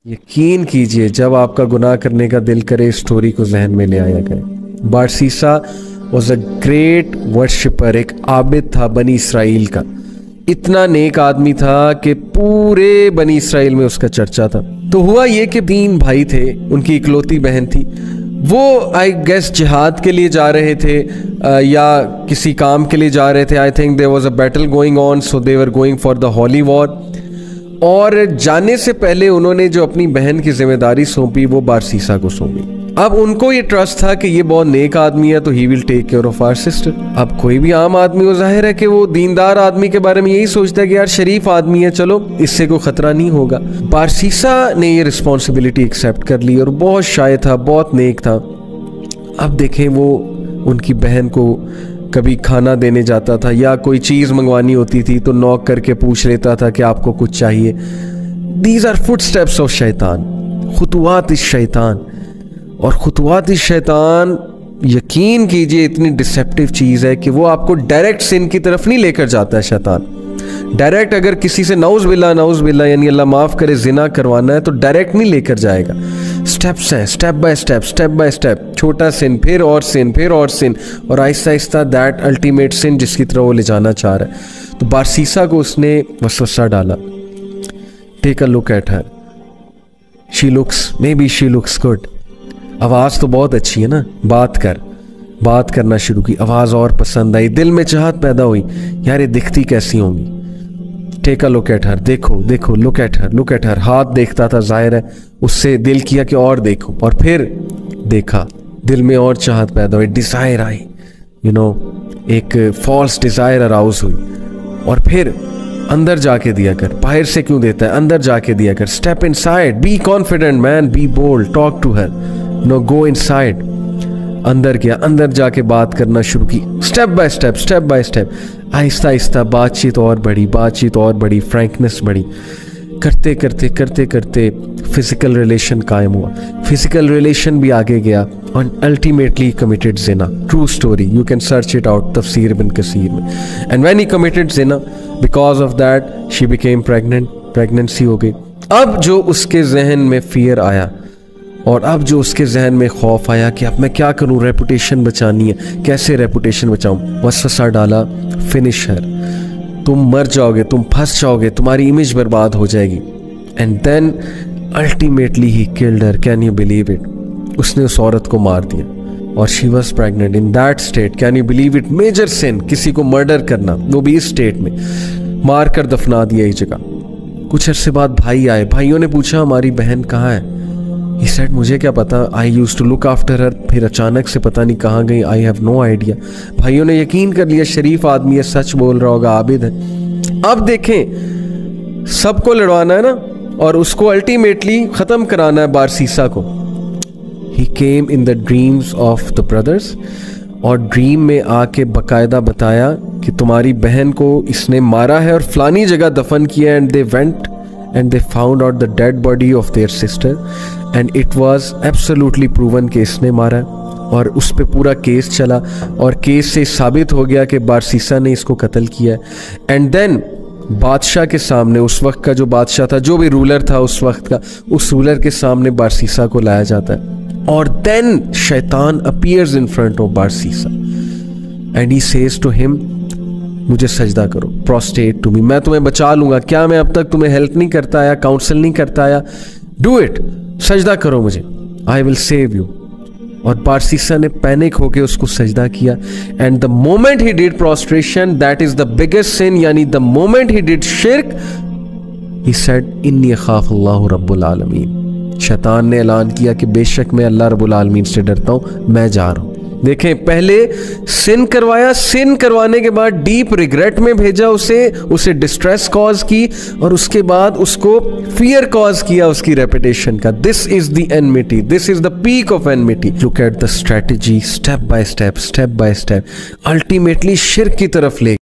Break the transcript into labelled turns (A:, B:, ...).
A: यकीन कीजिए जब आपका गुनाह करने का दिल करे इस स्टोरी को जहन में ले आया करें। बारसीसा वॉज अ ग्रेट वर्शिपर, एक आबिद था बनी इसराइल का। इतना नेक आदमी था कि पूरे बनी इसराइल में उसका चर्चा था। तो हुआ ये कि 3 भाई थे, उनकी इकलौती बहन थी। वो आई गेस जिहाद के लिए जा रहे थे या किसी काम के लिए जा रहे थे। I think there was a battle going on, so they were going for the holy war. और जाने से पहले उन्होंने जो अपनी बहन की जिम्मेदारी सौंपी वो बारसीसा को सौंपी। अब उनको ये ट्रस्ट था कि ये बहुत नेक आदमी है तो he will take care of our sister. अब कोई भी आम आदमी हो, जाहिर है कि वो दीनदार आदमी के बारे में यही सोचता है कि यार शरीफ आदमी है, चलो इससे कोई खतरा नहीं होगा। बारसीसा ने ये रिस्पॉन्सिबिलिटी एक्सेप्ट कर ली और बहुत शाय था, बहुत नेक था। अब देखें वो उनकी बहन को कभी खाना देने जाता था या कोई चीज़ मंगवानी होती थी तो नॉक करके पूछ लेता था कि आपको कुछ चाहिए। दीज आर फुटस्टेप्स ऑफ शैतान, खुतुवात इस शैतान। और खुतुवात इस शैतान यकीन कीजिए इतनी डिसेप्टिव चीज़ है कि वो आपको डायरेक्ट सिन की तरफ नहीं लेकर जाता है। शैतान डायरेक्ट अगर किसी से नाउज़ बिल्ला यानी अल्लाह माफ़ करे जिना करवाना है तो डायरेक्ट नहीं लेकर जाएगा। स्टेप्स हैं, स्टेप बाय स्टेप, छोटा सिन, फिर और सिन, फिर और सिन, और आहिस्ता आहिस्ता दैट अल्टीमेट सिन जिसकी तरफ वो ले जाना चाह रहा है। तो बारसीसा को उसने वसवसा डाला। Take a look at her, she looks good. आवाज़ तो बहुत अच्छी है ना, बात करना शुरू की, आवाज़ और पसंद आई, दिल में चाहत पैदा हुई, यार ये दिखती कैसी होंगी। Take a look at her, देखो लुक एट हर। हाथ देखता था, जाहिर है उससे दिल किया कि और देखो, और फिर देखा, दिल में और चाहत पैदा हुई, डिज़ायर आई, एक फॉल्स डिज़ायर अराउज हुई। और फिर अंदर जाके दिया कर, बाहर से क्यों देता है, अंदर जाके दिया कर। Step inside, be confident man, be bold, talk to her, go inside. अंदर गया, अंदर जाके बात करना शुरू की, step by step, Aahista Aahista बातचीत और बढ़ी, फ्रैंकनेस बढ़ी। करते करते फिजिकल रिलेशन कायम हुआ, फिजिकल रिलेशन भी आगे गया और ultimately committed Jinnah. True story, you can search it out तफसीर इब्न कसीर में। And when he committed Jinnah, because of that she became pregnant, pregnancy हो गई। अब जो उसके जहन में फियर आया और अब जो उसके जहन में खौफ आया कि अब मैं क्या करूं, रेपुटेशन बचानी है, कैसे रेपुटेशन बचाऊं। वसवसा डाला, फिनिश हर, तुम मर जाओगे, तुम फंस जाओगे, तुम्हारी इमेज बर्बाद हो जाएगी। And then ultimately he killed her, can you believe it. उसने उस औरत को मार दिया और she was pregnant in that state. Can you believe it, major sin, किसी को मर्डर करना, वो भी इस स्टेट में। मार कर दफना दिया इस जगह। कुछ अरसे बाद भाई आए, भाइयों ने पूछा हमारी बहन कहाँ है। He said, मुझे क्या पता, I used to look after her. फिर अचानक से पता नहीं कहाँ गई, आई हैव नो आइडिया। भाइयों ने यकीन कर लिया शरीफ आदमी है, सच बोल रहा होगा, आबिद है। अब देखें, सबको लड़वाना है ना, और उसको अल्टीमेटली ख़त्म कराना है बारसीसा को। He came in the dreams of the brothers, और ड्रीम में आके बाकायदा बताया कि तुम्हारी बहन को इसने मारा है और फलानी जगह दफन किया। And they went and they found out the dead body of their sister and it was absolutely proven कि इसने मारा है। और उस पे पूरा केस चला और केस से साबित हो गया कि बारसीसा ने इसको कत्ल किया है। एंड देन बादशाह के सामने, उस वक्त का जो बादशाह था, जो भी रूलर था उस वक्त का, उस रूलर के सामने बारसीसा को लाया जाता है। और देन शैतान appears in front of Barsisa and he says to him, मुझे सजदा करो, प्रोस्टेट टू मी, मैं तुम्हें बचा लूंगा। क्या मैं अब तक तुम्हें हेल्प नहीं करता आया, काउंसल नहीं करता आया? डू इट, सजदा करो मुझे, आई विल सेव यू। और बारसीसा ने पैनिक होके उसको सजदा किया। And the moment he did prostration, that is the biggest sin, यानी द मोमेंट ही डिड शिर्क, ही सेड इन्नी खाफुल्लाहु रब्बुल आलमीन। शैतान ने ऐलान किया कि बेशक मैं अल्लाह रब्बुल आलमीन से डरता हूं, मैं जा रहा हूं। देखें, पहले सिन करवाया, सिन करवाने के बाद डीप रिग्रेट में भेजा उसे डिस्ट्रेस कॉज की, और उसके बाद उसको फियर कॉज किया उसकी रेपुटेशन का। This is the enmity, this is the peak of enmity. Look at the strategy, step by step, ultimately शिर्क की तरफ ले